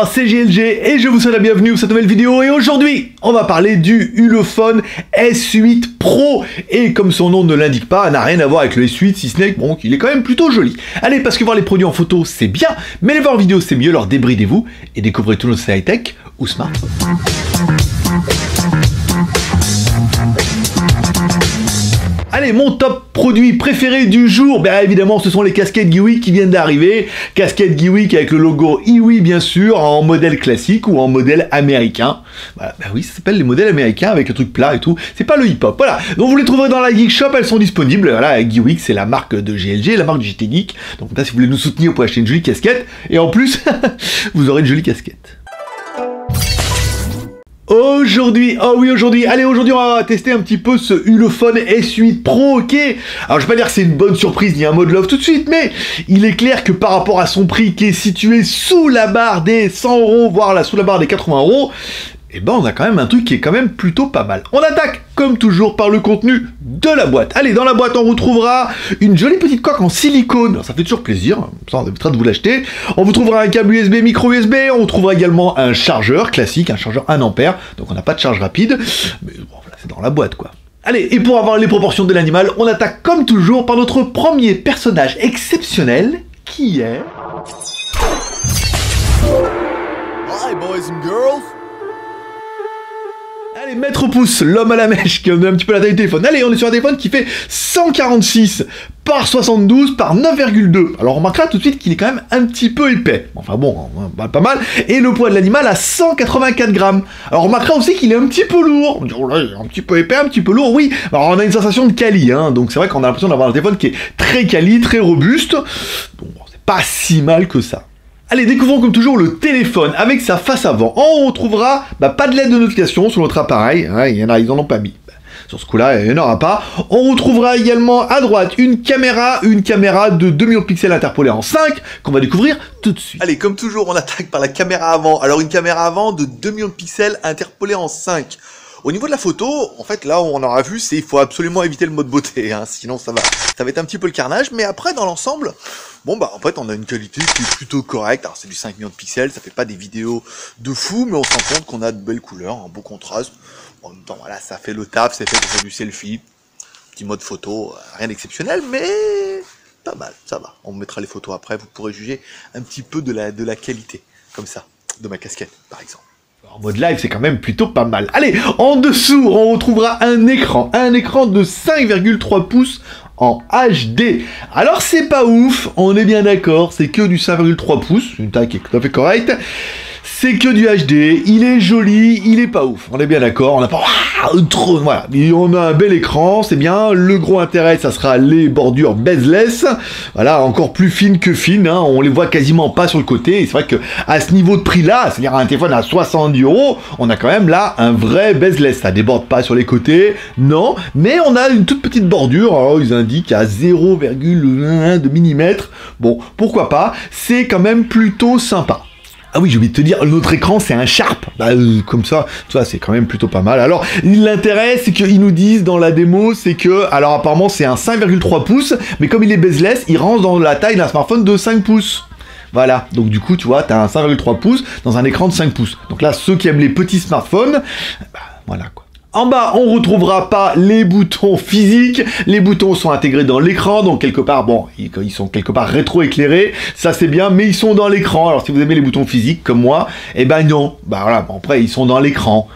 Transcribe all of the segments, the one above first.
Bonsoir, c'est JLG et je vous souhaite la bienvenue pour cette nouvelle vidéo. Et aujourd'hui, on va parler du Ulefone S8 Pro. Et comme son nom ne l'indique pas, n'a rien à voir avec le S8, si ce n'est bon, qu'il est quand même plutôt joli. Allez, parce que voir les produits en photo, c'est bien, mais les voir en vidéo, c'est mieux. Alors débridez-vous et découvrez tous nos high-tech ou smartphones. Allez, mon top produit préféré du jour, bien évidemment, ce sont les casquettes Geewick qui viennent d'arriver. Casquettes Geewick avec le logo Iwi, bien sûr, en modèle classique ou en modèle américain. Voilà, bah oui, ça s'appelle les modèles américains avec le truc plat et tout. C'est pas le hip-hop, voilà. Donc vous les trouverez dans la Geek Shop, elles sont disponibles. Voilà, Geewick, c'est la marque de GLG, la marque du JT Geek. Donc là, si vous voulez nous soutenir, vous pouvez acheter une jolie casquette. Et en plus, vous aurez une jolie casquette. Aujourd'hui, allez, aujourd'hui on va tester un petit peu ce Ulefone S8 Pro, ok. Alors je vais pas dire que c'est une bonne surprise ni un mode love tout de suite, mais il est clair que par rapport à son prix qui est situé sous la barre des 100 €, voire là sous la barre des 80 €, et ben on a quand même un truc qui est quand même plutôt pas mal. On attaque comme toujours par le contenu de la boîte. Allez, dans la boîte on retrouvera une jolie petite coque en silicone, alors, ça fait toujours plaisir, ça on évitera de vous l'acheter. On vous trouvera un câble USB, micro USB, on vous trouvera également un chargeur classique, un chargeur 1 ampère, donc on n'a pas de charge rapide, mais bon voilà, c'est dans la boîte quoi. Allez, et pour avoir les proportions de l'animal, on attaque comme toujours par notre premier personnage exceptionnel, qui est... Hi boys and girls. Allez, Maître Pouce, l'homme à la mèche, qui a un petit peu la taille du téléphone. Allez, on est sur un téléphone qui fait 146 par 72 par 9,2. Alors on remarquera tout de suite qu'il est quand même un petit peu épais. Enfin bon, pas mal. Et le poids de l'animal à 184 grammes. Alors on remarquera aussi qu'il est un petit peu lourd. On dit, oh là, il est un petit peu épais, un petit peu lourd, oui. Alors on a une sensation de quali, hein. Donc c'est vrai qu'on a l'impression d'avoir un téléphone qui est très quali, très robuste. Donc bon, c'est pas si mal que ça. Allez, découvrons comme toujours le téléphone avec sa face avant. On retrouvera pas de LED de notification sur notre appareil, hein, il y en a, ils en ont pas mis. Sur ce coup-là, il n'y en aura pas. On retrouvera également à droite une caméra de 2 millions de pixels interpolés en 5 qu'on va découvrir tout de suite. Allez, comme toujours, on attaque par la caméra avant. Alors une caméra avant de 2 millions de pixels interpolés en 5. Au niveau de la photo, en fait, là où on aura vu, c'est il faut absolument éviter le mode beauté, hein, sinon ça va être un petit peu le carnage. Mais après, dans l'ensemble, bon bah en fait, on a une qualité qui est plutôt correcte. Alors c'est du 5 millions de pixels, ça fait pas des vidéos de fou, mais on se rend compte qu'on a de belles couleurs, un beau contraste. En même temps, voilà, ça fait le taf, c'est fait pour faire du selfie, petit mode photo, rien d'exceptionnel, mais pas mal, ça va. On mettra les photos après, vous pourrez juger un petit peu de la qualité, comme ça, de ma casquette, par exemple. En mode live, c'est quand même plutôt pas mal. Allez, en dessous, on retrouvera un écran de 5,3 pouces en HD. Alors c'est pas ouf, on est bien d'accord, c'est que du 5,3 pouces, une taille qui est tout à fait correcte. C'est que du HD, il est joli, il est pas ouf, on est bien d'accord, on n'a pas trop, voilà, on a un bel écran, c'est bien, le gros intérêt, ça sera les bordures bezeless, voilà, encore plus fines que fines, hein, on les voit quasiment pas sur le côté, et c'est vrai que à ce niveau de prix-là, c'est-à-dire un téléphone à 70 €, on a quand même là un vrai bezeless, ça déborde pas sur les côtés, non, mais on a une toute petite bordure, alors ils indiquent à 0,1 de millimètre, bon, pourquoi pas, c'est quand même plutôt sympa. Ah oui, j'ai oublié de te dire, notre écran, c'est un Sharp. Comme ça, tu vois, c'est quand même plutôt pas mal. Alors, l'intérêt, c'est qu'ils nous disent dans la démo, c'est que, alors apparemment, c'est un 5,3 pouces, mais comme il est bezeless, il rentre dans la taille d'un smartphone de 5 pouces. Voilà, donc du coup, tu vois, t'as un 5,3 pouces dans un écran de 5 pouces. Donc là, ceux qui aiment les petits smartphones, voilà quoi. En bas, on retrouvera pas les boutons physiques. Les boutons sont intégrés dans l'écran, donc quelque part, bon, ils sont quelque part rétro-éclairés. Ça, c'est bien, mais ils sont dans l'écran. Alors, si vous aimez les boutons physiques, comme moi, eh ben non. Bah voilà, bon, après, ils sont dans l'écran.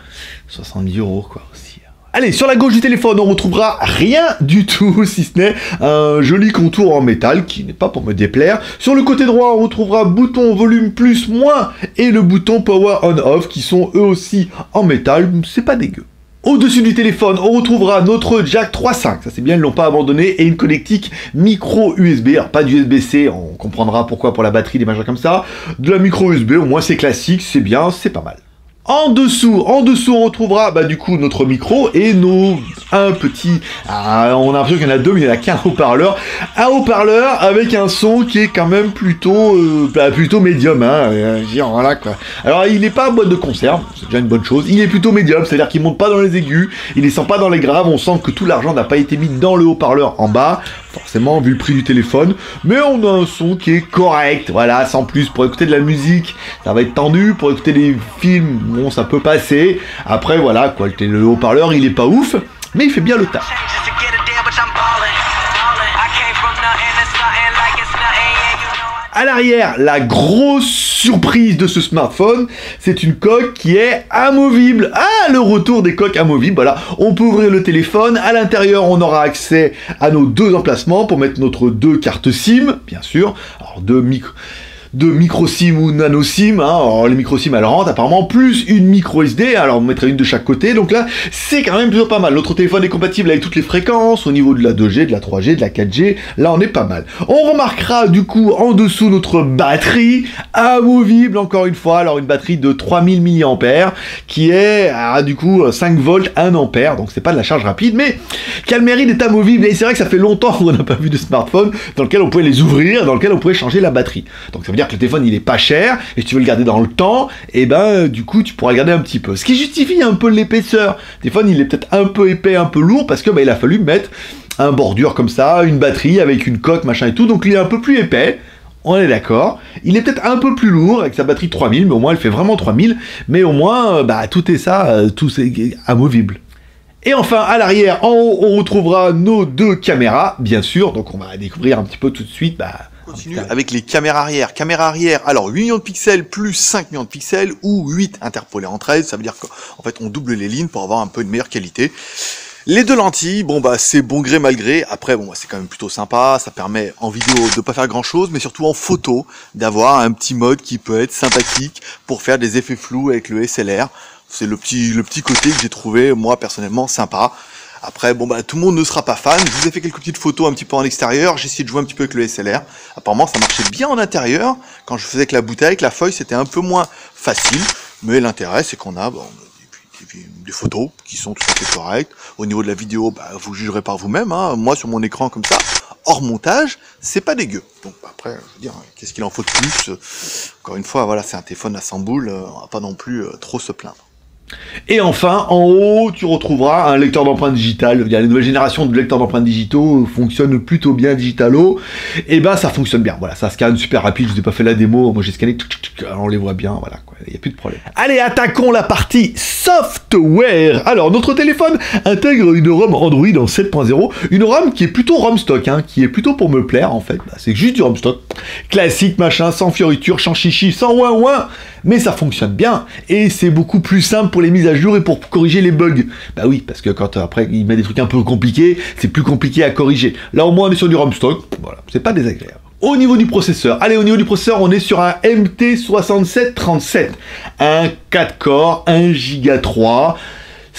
70 € quoi, aussi. Allez, sur la gauche du téléphone, on retrouvera rien du tout, si ce n'est un joli contour en métal, qui n'est pas pour me déplaire. Sur le côté droit, on retrouvera bouton volume plus, moins, et le bouton power on-off, qui sont eux aussi en métal. C'est pas dégueu. Au-dessus du téléphone, on retrouvera notre jack 3.5, ça c'est bien, ils ne l'ont pas abandonné, et une connectique micro USB, alors pas d'USB-C, on comprendra pourquoi pour la batterie, des machins comme ça, de la micro USB, au moins c'est classique, c'est bien, c'est pas mal. En dessous, on retrouvera du coup notre micro et un petit, on a l'impression qu'il y en a deux, mais il n'y en a qu'un haut-parleur. Un haut-parleur avec un son qui est quand même plutôt médium, hein, voilà quoi. Alors il n'est pas en boîte de conserve, c'est déjà une bonne chose. Il est plutôt médium, c'est-à-dire qu'il monte pas dans les aigus, il descend pas dans les graves. On sent que tout l'argent n'a pas été mis dans le haut-parleur en bas. forcément vu le prix du téléphone, mais on a un son qui est correct, voilà, sans plus. Pour écouter de la musique, ça va être tendu, pour écouter des films, bon, ça peut passer. Après, voilà, quoi, le haut-parleur, il est pas ouf, mais il fait bien le taf. À l'arrière, la grosse surprise de ce smartphone, c'est une coque qui est amovible. Ah, le retour des coques amovibles, voilà. On peut ouvrir le téléphone, à l'intérieur, on aura accès à nos deux emplacements pour mettre notre deux cartes SIM, bien sûr. Alors, de micro SIM ou nano SIM, hein. Alors les micro SIM elles rentrent apparemment, plus une micro SD, alors on mettrait une de chaque côté, donc là c'est quand même plutôt pas mal. Notre téléphone est compatible avec toutes les fréquences, au niveau de la 2G, de la 3G, de la 4G, là on est pas mal. On remarquera du coup en dessous notre batterie amovible encore une fois, alors une batterie de 3000 mAh qui est du coup 5 volts 1 ampère, donc c'est pas de la charge rapide, mais qui a le mérite d'être amovible, et c'est vrai que ça fait longtemps qu'on n'a pas vu de smartphone dans lequel on pouvait les ouvrir, dans lequel on pouvait changer la batterie. Donc ça veut dire que le téléphone il est pas cher, et si tu veux le garder dans le temps, et ben du coup tu pourras le garder un petit peu. Ce qui justifie un peu l'épaisseur. Le téléphone il est peut-être un peu épais, un peu lourd, parce que il a fallu mettre un bordure comme ça, une batterie avec une coque, machin et tout, donc il est un peu plus épais. On est d'accord. Il est peut-être un peu plus lourd avec sa batterie 3000, mais au moins elle fait vraiment 3000, mais au moins tout est ça, tout c'est amovible. Et enfin, à l'arrière, en haut, on retrouvera nos deux caméras, bien sûr, donc on va découvrir un petit peu tout de suite, continue avec les caméras arrière. Caméra arrière, alors 8 millions de pixels plus 5 millions de pixels ou 8 interpolés entre elles, ça veut dire qu'en fait on double les lignes pour avoir un peu de meilleure qualité. Les deux lentilles, bon c'est bon gré mal gré, après c'est quand même plutôt sympa, ça permet en vidéo de pas faire grand chose, mais surtout en photo d'avoir un petit mode qui peut être sympathique pour faire des effets flous avec le SLR. C'est le petit côté que j'ai trouvé moi personnellement sympa. Après, tout le monde ne sera pas fan. Je vous ai fait quelques petites photos un petit peu en extérieur. J'ai essayé de jouer un petit peu avec le SLR. Apparemment, ça marchait bien en intérieur. Quand je faisais avec la bouteille, avec la feuille, c'était un peu moins facile. Mais l'intérêt, c'est qu'on a des photos qui sont tout à fait correctes. Au niveau de la vidéo, vous jugerez par vous-même. Hein. Moi, sur mon écran comme ça, hors montage, c'est pas dégueu. Donc après, je veux dire, qu'est-ce qu'il en faut de plus? Encore une fois, voilà, c'est un téléphone à 100 boules. On va pas non plus trop se plaindre. Et enfin, en haut, tu retrouveras un lecteur d'empreintes digitales. Les nouvelles générations de lecteurs d'empreintes digitaux fonctionnent plutôt bien digitalo. Et ça fonctionne bien. Voilà, ça scanne super rapide. Je vous ai pas fait la démo. Moi, j'ai scanné. Alors, on les voit bien. Voilà, quoi. Il n'y a plus de problème. Allez, attaquons la partie software. Alors, notre téléphone intègre une ROM Android en 7.0. Une ROM qui est plutôt ROM stock, hein, qui est plutôt pour me plaire, en fait. C'est juste du ROM stock. Classique, machin, sans fioriture, sans chichi, sans ouin-ouin. Mais ça fonctionne bien. Et c'est beaucoup plus simple pour les mises à jour et pour corriger les bugs. Oui, parce que quand après il met des trucs un peu compliqués, c'est plus compliqué à corriger. Là au moins on est sur du ROM stock, voilà, c'est pas désagréable. Au niveau du processeur, on est sur un MT6737, un 4 core, 1 Go 3.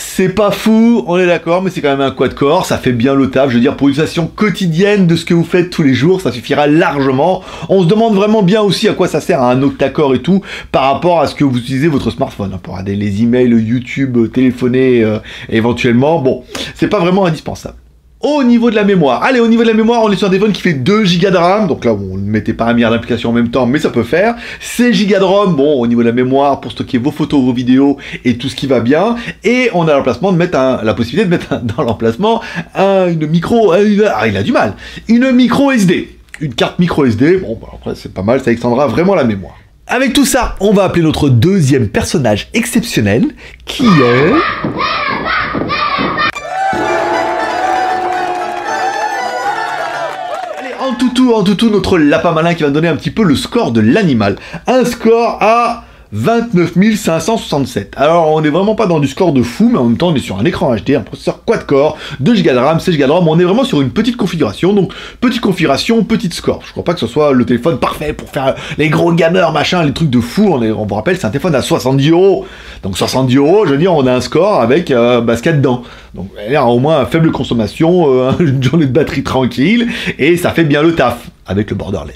C'est pas fou, on est d'accord, mais c'est quand même un quad-core, ça fait bien le taf, je veux dire, pour l'utilisation quotidienne de ce que vous faites tous les jours, ça suffira largement. On se demande vraiment bien aussi à quoi ça sert un octa-core et tout, par rapport à ce que vous utilisez votre smartphone, pour regarder les emails, YouTube, téléphoner, éventuellement, c'est pas vraiment indispensable. Au niveau de la mémoire, on est sur un téléphone qui fait 2 Go de RAM, donc là vous ne mettez pas un milliard d'applications en même temps, mais ça peut faire. 16 Go de ROM, au niveau de la mémoire, pour stocker vos photos, vos vidéos et tout ce qui va bien. Et on a l'emplacement de mettre la possibilité de mettre dans l'emplacement une micro, il a du mal, une micro SD. Une carte micro SD, après c'est pas mal, ça extendra vraiment la mémoire. Avec tout ça, on va appeler notre deuxième personnage exceptionnel, qui est... En toutou, notre lapin malin qui va donner un petit peu le score de l'animal. Un score à 29 567. Alors, on n'est vraiment pas dans du score de fou, mais en même temps, on est sur un écran HD, un processeur quad-core, 2 Go de RAM, 16 Go de RAM. On est vraiment sur une petite configuration. Donc, petite configuration, petite score. Je crois pas que ce soit le téléphone parfait pour faire les gros gamers, machin, les trucs de fou. On vous rappelle, c'est un téléphone à 70 €. Donc, 70 €, je veux dire, on a un score avec ce qu'il y a dedans. Donc, au moins, faible consommation, une journée de batterie tranquille, et ça fait bien le taf avec le borderless.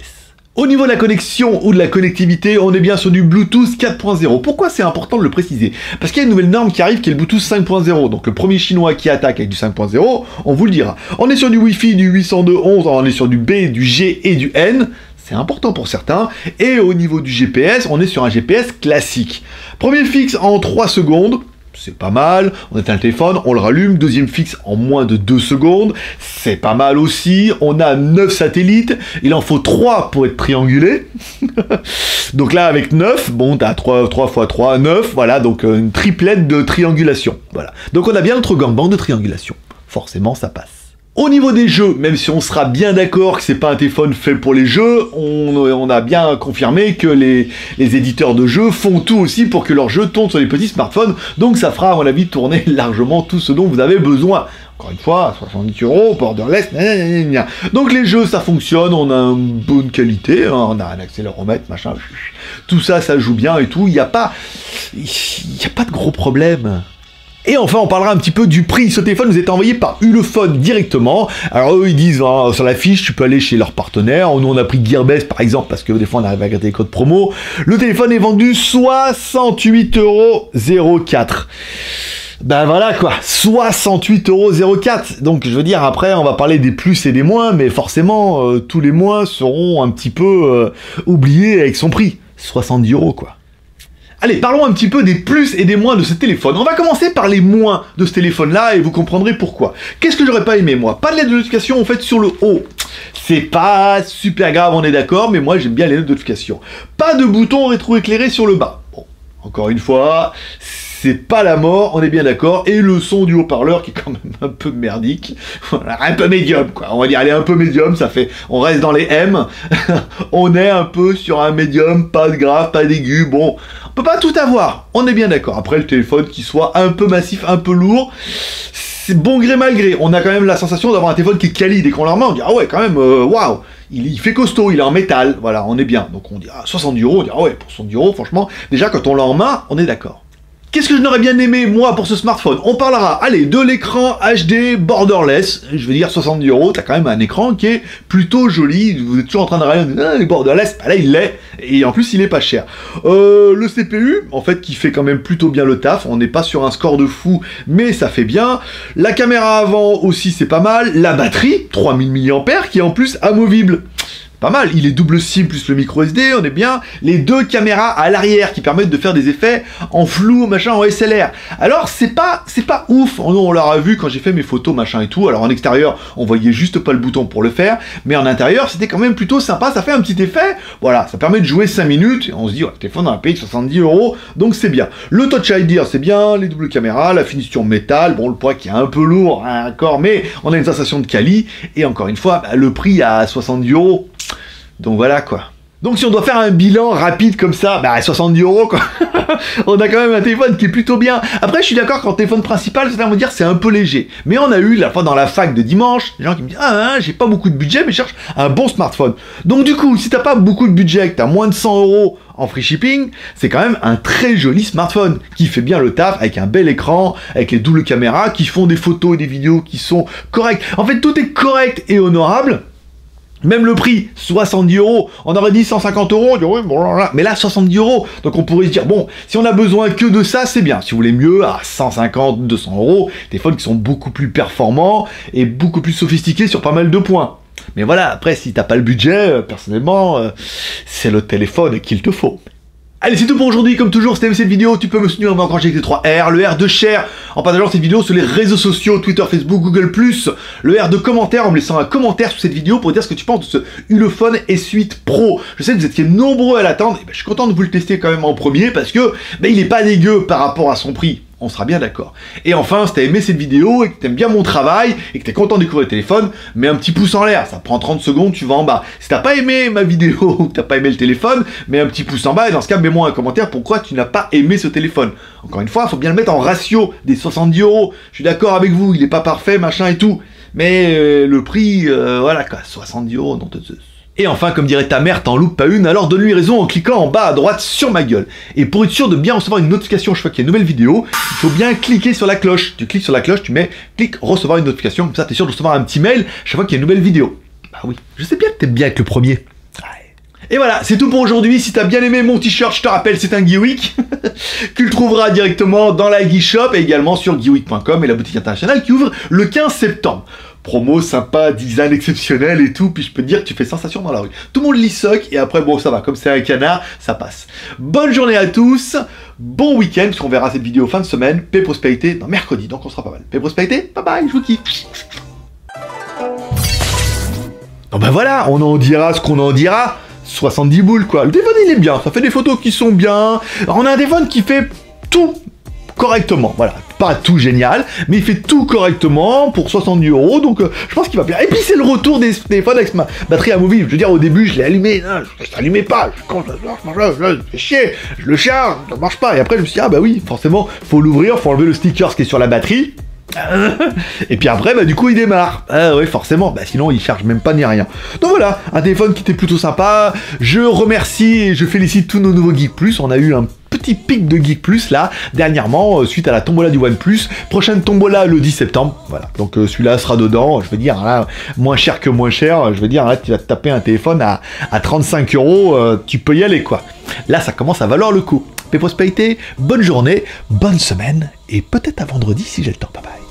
Au niveau de la connexion ou de la connectivité, on est bien sur du Bluetooth 4.0. Pourquoi c'est important de le préciser? Parce qu'il y a une nouvelle norme qui arrive qui est le Bluetooth 5.0. Donc le premier chinois qui attaque avec du 5.0, on vous le dira. On est sur du Wi-Fi du 802.11, on est sur du B, du G et du N. C'est important pour certains. Et au niveau du GPS, on est sur un GPS classique. Premier fixe en 3 secondes. c'est pas mal, on éteint le téléphone, on le rallume, deuxième fixe en moins de 2 secondes, c'est pas mal aussi, on a 9 satellites, il en faut 3 pour être triangulé, donc là avec 9, bon t'as 3 x 3, 9, voilà, donc une triplette de triangulation, voilà. Donc on a bien notre gangbang de triangulation, forcément ça passe. Au niveau des jeux, même si on sera bien d'accord que c'est pas un téléphone fait pour les jeux, on a bien confirmé que les éditeurs de jeux font tout aussi pour que leurs jeux tournent sur les petits smartphones, donc ça fera à mon avis tourner largement tout ce dont vous avez besoin. Encore une fois, 70 €, borderless, donc les jeux ça fonctionne, on a une bonne qualité, hein, on a un accéléromètre, machin, tout ça, ça joue bien et tout, il n'y a pas de gros problème. Et enfin, on parlera un petit peu du prix. Ce téléphone nous est envoyé par Ulefone directement. Alors eux, ils disent, hein, sur la fiche, tu peux aller chez leurs partenaires. Nous, on a pris Gearbest, par exemple, parce que des fois, on arrive à garder les codes promo. Le téléphone est vendu 68,04 €. Ben voilà quoi, 68,04 €. Donc je veux dire, après on va parler des plus et des moins, mais forcément tous les moins seront un petit peu oubliés avec son prix. 70 € quoi. Allez, parlons un petit peu des plus et des moins de ce téléphone. On va commencer par les moins de ce téléphone-là et vous comprendrez pourquoi. Qu'est-ce que j'aurais pas aimé, moi? Pas de lettre de notification en fait sur le haut. C'est pas super grave, on est d'accord, mais moi j'aime bien les lettres de notification. Pas de bouton rétroéclairé sur le bas. Bon, encore une fois, c'est pas la mort, on est bien d'accord, et le son du haut-parleur qui est quand même un peu merdique, voilà, un peu médium quoi, on va dire, allez, un peu médium, ça fait, on reste dans les M, on est un peu sur un médium, pas de grave, pas d'aigu, bon, on peut pas tout avoir, on est bien d'accord. Après le téléphone qui soit un peu massif, un peu lourd, c'est bon gré mal gré, on a quand même la sensation d'avoir un téléphone qui est quali, dès qu'on le remet, on dit ah ouais quand même, waouh, il fait costaud, il est en métal, voilà, on est bien, donc on dit ah 70 €, on dit ah ouais, pour 70 € franchement, déjà quand on l'a en main, on est d'accord. Qu'est-ce que je n'aurais bien aimé, moi, pour ce smartphone? On parlera, allez, de l'écran HD borderless. Je veux dire, 70 €, t'as quand même un écran qui est plutôt joli. Vous êtes toujours en train de regarder, ah, borderless, bah là, il l'est. Et en plus, il est pas cher. Le CPU, en fait, qui fait quand même plutôt bien le taf. On n'est pas sur un score de fou, mais ça fait bien. La caméra avant aussi, c'est pas mal. La batterie, 3000 mAh, qui est en plus amovible. Pas mal, il est double SIM plus le micro SD, on est bien. Les 2 caméras à l'arrière qui permettent de faire des effets en flou, machin, en SLR. Alors c'est pas ouf, on l'aura vu quand j'ai fait mes photos, machin et tout. Alors en extérieur, on voyait juste pas le bouton pour le faire, mais en intérieur, c'était quand même plutôt sympa, ça fait un petit effet. Voilà, ça permet de jouer 5 minutes, et on se dit, ouais, le téléphone on a payé 70 €, donc c'est bien. Le Touch ID, c'est bien, les doubles caméras, la finition métal, bon, le poids qui est un peu lourd, hein, d'accord, mais on a une sensation de quali, et encore une fois, bah, le prix à 70 €. Donc voilà quoi. Donc si on doit faire un bilan rapide comme ça, bah 70 € quoi. On a quand même un téléphone qui est plutôt bien. Après je suis d'accord qu'en téléphone principal, certains vont dire c'est un peu léger. Mais on a eu la fois dans la fac de dimanche, des gens qui me disent ah j'ai pas beaucoup de budget mais je cherche un bon smartphone. Donc du coup si t'as pas beaucoup de budget, que t'as moins de 100 € en free shipping, c'est quand même un très joli smartphone qui fait bien le taf avec un bel écran, avec les doubles caméras qui font des photos et des vidéos qui sont correctes. En fait tout est correct et honorable. Même le prix, 70 €, on aurait dit 150 €, on dit, ouais, bon, mais là 70 €, donc on pourrait se dire, bon, si on a besoin que de ça, c'est bien, si vous voulez mieux, à 150, 200 €, téléphones qui sont beaucoup plus performants et beaucoup plus sophistiqués sur pas mal de points. Mais voilà, après, si t'as pas le budget, personnellement, c'est le téléphone qu'il te faut. Allez, c'est tout pour aujourd'hui. Comme toujours, si t'as aimé cette vidéo, tu peux me soutenir en encourager avec les 3 R. Le R de share, en partageant cette vidéo sur les réseaux sociaux, Twitter, Facebook, Google+. Le R de commentaire, en me laissant un commentaire sous cette vidéo pour dire ce que tu penses de ce Ulefone S8 Pro. Je sais que vous étiez nombreux à l'attendre, et ben, je suis content de vous le tester quand même en premier, parce que ben, il est pas dégueu par rapport à son prix. On sera bien d'accord. Et enfin, si t'as aimé cette vidéo et que t'aimes bien mon travail et que t'es content de découvrir le téléphone, mets un petit pouce en l'air, ça prend 30 secondes, tu vas en bas. Si t'as pas aimé ma vidéo ou que t'as pas aimé le téléphone, mets un petit pouce en bas et dans ce cas, mets-moi un commentaire pourquoi tu n'as pas aimé ce téléphone. Encore une fois, il faut bien le mettre en ratio des 70 €. Je suis d'accord avec vous, il est pas parfait, machin et tout. Mais le prix, voilà quoi, 70 €, non, Et enfin, comme dirait ta mère, t'en loupes pas une, alors donne-lui raison en cliquant en bas à droite sur ma gueule. Et pour être sûr de bien recevoir une notification chaque fois qu'il y a une nouvelle vidéo, il faut bien cliquer sur la cloche. Tu cliques sur la cloche, tu mets clic recevoir une notification, comme ça t'es sûr de recevoir un petit mail chaque fois qu'il y a une nouvelle vidéo. Bah oui, je sais bien que t'aimes bien avec le premier. Et voilà, c'est tout pour aujourd'hui. Si t'as bien aimé mon t-shirt, je te rappelle, c'est un Geeweek. Tu le trouveras directement dans la Geeshop et également sur geeweek.com et la boutique internationale qui ouvre le 15 septembre. promo sympa, design exceptionnel et tout, puis je peux te dire que tu fais sensation dans la rue. Tout le monde lit soc, et après, bon, ça va, comme c'est un canard, ça passe. Bonne journée à tous, bon week-end, puisqu'on verra cette vidéo fin de semaine, paix prospérité, dans mercredi, donc on sera pas mal. Paix prospérité, bye bye, je vous kiffe. Bon ben voilà, on en dira ce qu'on en dira, 70 boules quoi. Le téléphone il est bien, ça fait des photos qui sont bien. Alors, on a un téléphone qui fait tout correctement, voilà. Pas tout génial, mais il fait tout correctement pour 70 €, donc je pense qu'il va plaire. Et puis c'est le retour des téléphones avec ma batterie amovible. Je veux dire, au début je l'ai allumé, non, je l'allumais pas, quand ça marche, je fais chier, je le charge, ça marche pas. Et après je me suis dit, ah bah oui, forcément, faut l'ouvrir, faut enlever le sticker qui est sur la batterie. Et puis après, bah du coup il démarre. Ah ouais, forcément, bah sinon il charge même pas ni rien. Donc voilà, un téléphone qui était plutôt sympa. Je remercie et je félicite tous nos nouveaux Geek Plus. On a eu un petit pic de Geek Plus là, dernièrement, suite à la tombola du OnePlus. Prochaine tombola le 10 septembre. Voilà, donc celui-là sera dedans. Je veux dire, là, moins cher que moins cher. Je veux dire, là, tu vas te taper un téléphone à 35 €. Tu peux y aller quoi. Là, ça commence à valoir le coup. Paix prospérité, bonne journée, bonne semaine, et peut-être à vendredi si j'ai le temps. Bye bye.